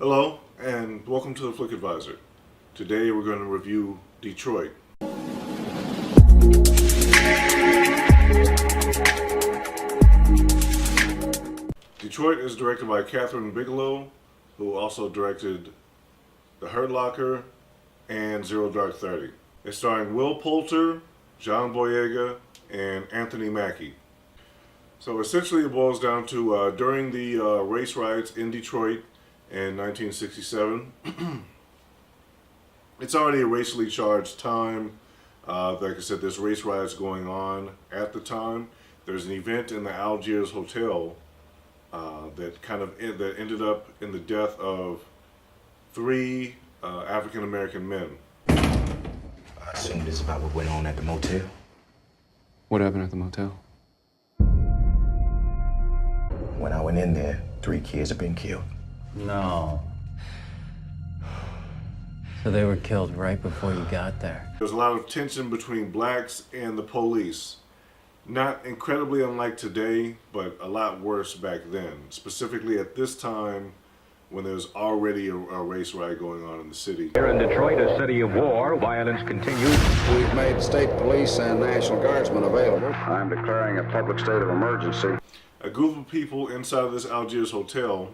Hello, and welcome to the Flick Advisor. Today we're going to review Detroit. Detroit is directed by Kathryn Bigelow, who also directed The Hurt Locker and Zero Dark 30. It's starring Will Poulter, John Boyega, and Anthony Mackie. So essentially it boils down to during the race riots in Detroit in 1967. It's already a racially charged time. Like I said, there's race riots going on at the time. There's an event in the Algiers Hotel that ended up in the death of 3 African American men. I assume this is about what went on at the motel. What happened at the motel? When I went in there, 3 kids have been killed. No. So they were killed right before you got there. There was a lot of tension between blacks and the police. Not incredibly unlike today, but a lot worse back then. Specifically at this time when there's already a race riot going on in the city. Here in Detroit, a city of war, violence continues. We've made state police and National Guardsmen available. I'm declaring a public state of emergency. A group of people inside of this Algiers Hotel,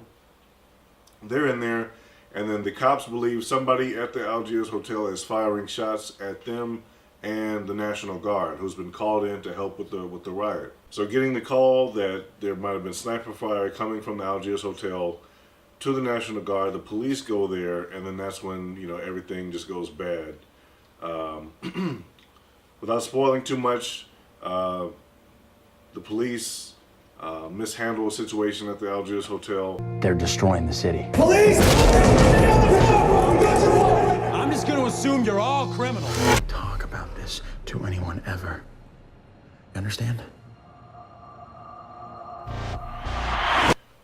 they're in there, and then the cops believe somebody at the Algiers Hotel is firing shots at them and the National Guard, who's been called in to help with the riot. So getting the call that there might have been sniper fire coming from the Algiers Hotel to the National Guard, the police go there, and then that's when, you know, everything just goes bad. Without spoiling too much, the police mishandle a situation at the Algiers Hotel. They're destroying the city. Police! I'm just gonna assume you're all criminals. Talk about this to anyone ever. You understand?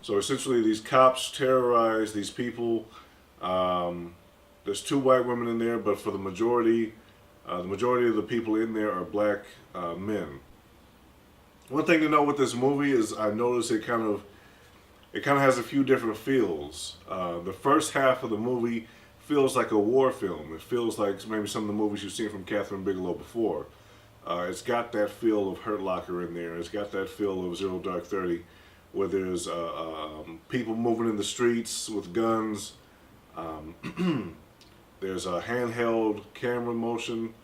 So essentially these cops terrorize these people. There's 2 white women in there, but for the majority of the people in there are black men. One thing to know with this movie is I noticed it kind of has a few different feels. The first half of the movie feels like a war film. It feels like maybe some of the movies you've seen from Kathryn Bigelow before. It's got that feel of Hurt Locker in there. It's got that feel of Zero Dark 30, where there's people moving in the streets with guns. There's a handheld camera motion.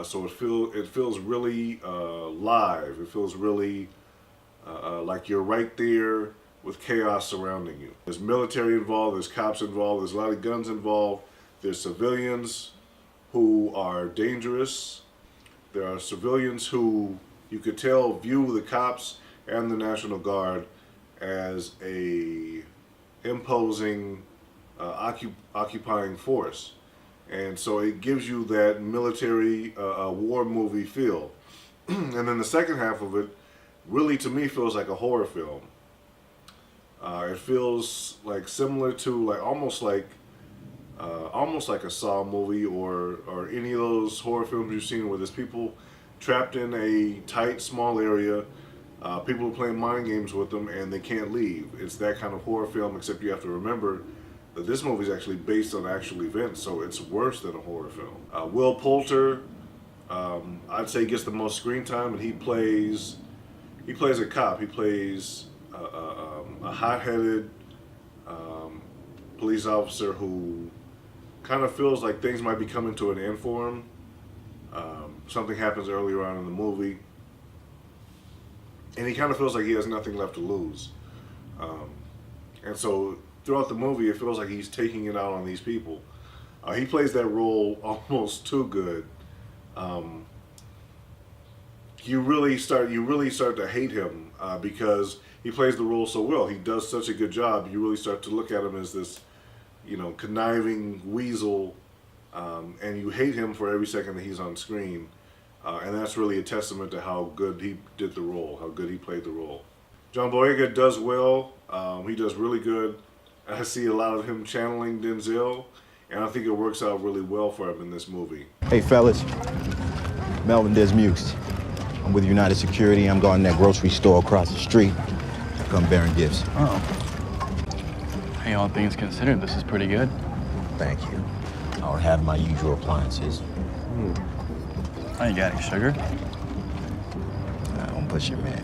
So it feels really live. It feels really like you're right there with chaos surrounding you. There's military involved, there's cops involved, there's a lot of guns involved. There's civilians who are dangerous. There are civilians who you could tell view the cops and the National Guard as a imposing, occupying force. And so it gives you that military war movie feel. And then the second half of it really, to me, feels like a horror film. It feels like similar to almost like a Saw movie or any of those horror films you've seen where there's people trapped in a tight, small area. People are playing mind games with them and they can't leave. It's that kind of horror film, except you have to remember that this movie is actually based on actual events, so it's worse than a horror film. Will Poulter, I'd say, gets the most screen time, and he plays a cop. He plays a hot-headed police officer who kind of feels like things might be coming to an end for him. Something happens earlier on in the movie, and he kind of feels like he has nothing left to lose. And so throughout the movie, it feels like he's taking it out on these people. He plays that role almost too good. You really start to hate him because he plays the role so well. He does such a good job. You really start to look at him as this, conniving weasel, and you hate him for every second that he's on screen. And that's really a testament to how good he did the role, how good he played the role. John Boyega does well. He does really good. I see a lot of him channeling Denzel, and I think it works out really well for him in this movie. Hey, fellas. Melvin Desmukes. I'm with United Security. I'm guarding that grocery store across the street. Come bearing gifts. Oh. Hey, all things considered, this is pretty good. Thank you. I'll have my usual appliances. Oh, you got any sugar? Don't push it, man.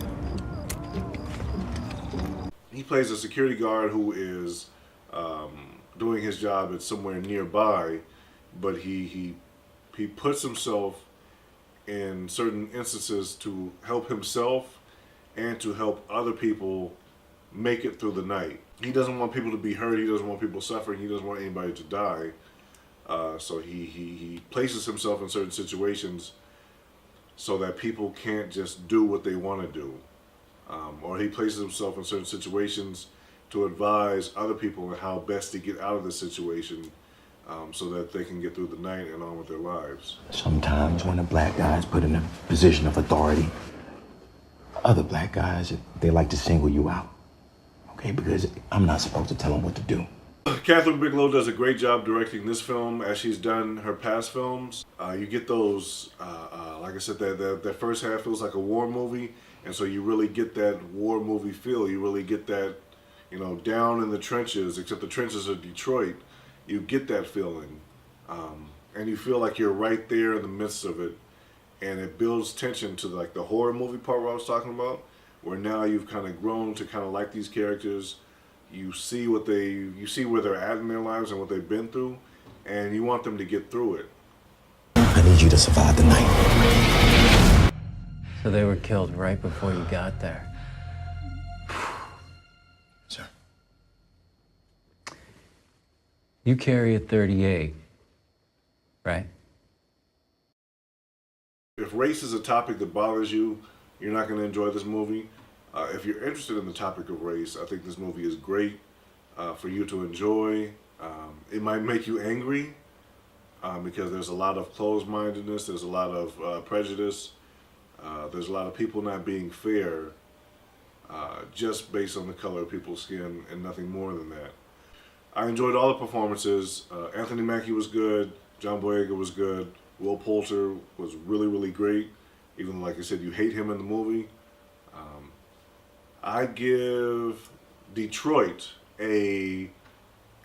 He plays a security guard who is doing his job at somewhere nearby, but he puts himself in certain instances to help himself and to help other people make it through the night. He doesn't want people to be hurt. He doesn't want people suffering. He doesn't want anybody to die. So he places himself in certain situations so that people can't just do what they want to do. Or he places himself in certain situations to advise other people on how best to get out of the situation so that they can get through the night and on with their lives. Sometimes when a black guy is put in a position of authority, other black guys, they like to single you out. Okay, because I'm not supposed to tell them what to do. Kathryn Bigelow does a great job directing this film, as she's done her past films. You get those, like I said, that first half feels like a war movie, and so you really get that war movie feel. You really get that, down in the trenches, except the trenches of Detroit. You get that feeling, and you feel like you're right there in the midst of it, and it builds tension to like the horror movie part where I was talking about, where now you've kind of grown to kind of like these characters. You see where they're at in their lives and what they've been through, and you want them to get through it. I need you to survive the night. So they were killed right before you got there. Sir. You carry a 38, right? If race is a topic that bothers you, you're not going to enjoy this movie. If you're interested in the topic of race, I think this movie is great for you to enjoy. It might make you angry because there's a lot of closed-mindedness, there's a lot of prejudice, there's a lot of people not being fair just based on the color of people's skin and nothing more than that. I enjoyed all the performances. Anthony Mackie was good, John Boyega was good, Will Poulter was really, really great, even though, like I said, you hate him in the movie. I give Detroit a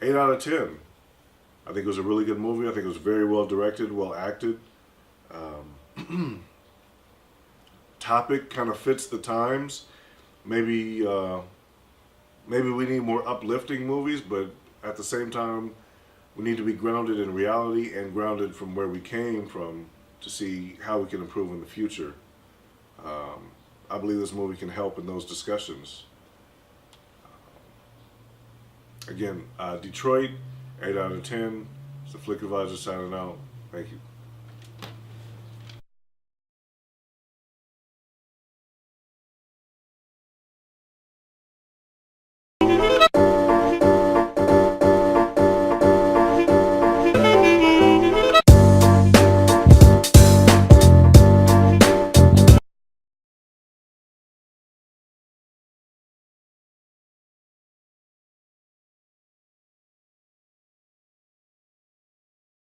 8 out of 10. I think it was a really good movie. I think it was very well directed, well acted. Topic kind of fits the times. Maybe we need more uplifting movies, but at the same time, we need to be grounded in reality and grounded from where we came from to see how we can improve in the future. I believe this movie can help in those discussions. Again, Detroit, 8 out of 10. It's the Flick Advisor signing out. Thank you.